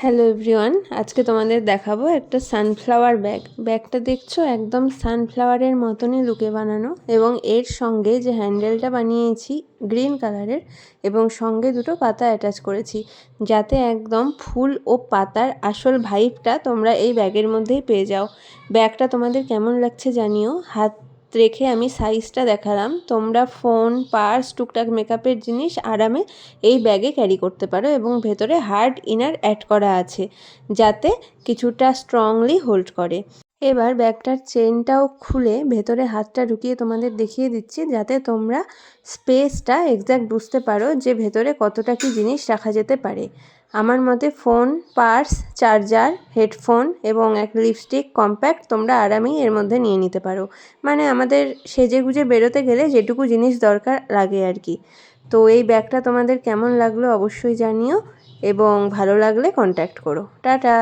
Hello everyone, আজকে তোমাদের দেখাবো একটা সানফ্লাওয়ার ব্যাগটা দেখছো একদম সানফ্লাওয়ারের মতনই লুকে বানানো, এবং এর সঙ্গে যে হ্যান্ডেলটা বানিয়েছি গ্রিন কালারের এবং সঙ্গে দুটো পাতা অ্যাটাচ করেছি, যাতে একদম ফুল ও পাতার আসল ভাইবটা তোমরা এই ব্যাগের মধ্যেই পেয়ে যাও। ব্যাগটা তোমাদের কেমন লাগছে জানিও। হাত রেখে আমি সাইজটা দেখালাম, তোমরা ফোন, পার্স, টুকটাক মেকআপের জিনিস আরামে এই ব্যাগে ক্যারি করতে পারো, এবং ভেতরে হার্ড ইনার অ্যাড করা আছে যাতে কিছুটা স্ট্রংলি হোল্ড করে। এবার ব্যাগটার চেনটাও খুলে ভেতরে হাতটা ঢুকিয়ে তোমাদের দেখিয়ে দিচ্ছি, যাতে তোমরা স্পেসটা এক্স্যাক্ট বুঝতে পারো যে ভেতরে কতটা কি জিনিস রাখা যেতে পারে। আমার মতে ফোন, পার্স, চার্জার, হেডফোন এবং এক লিপস্টিক কম্প্যাক্ট তোমরা আরামেই এর মধ্যে নিয়ে নিতে পারো। মানে আমাদের সেজেগুজে বেরোতে গেলে যেটুকু জিনিস দরকার লাগে আর কি। তো এই ব্যাগটা তোমাদের কেমন লাগলো অবশ্যই জানিও, এবং ভালো লাগলে কন্ট্যাক্ট করো। টাটা।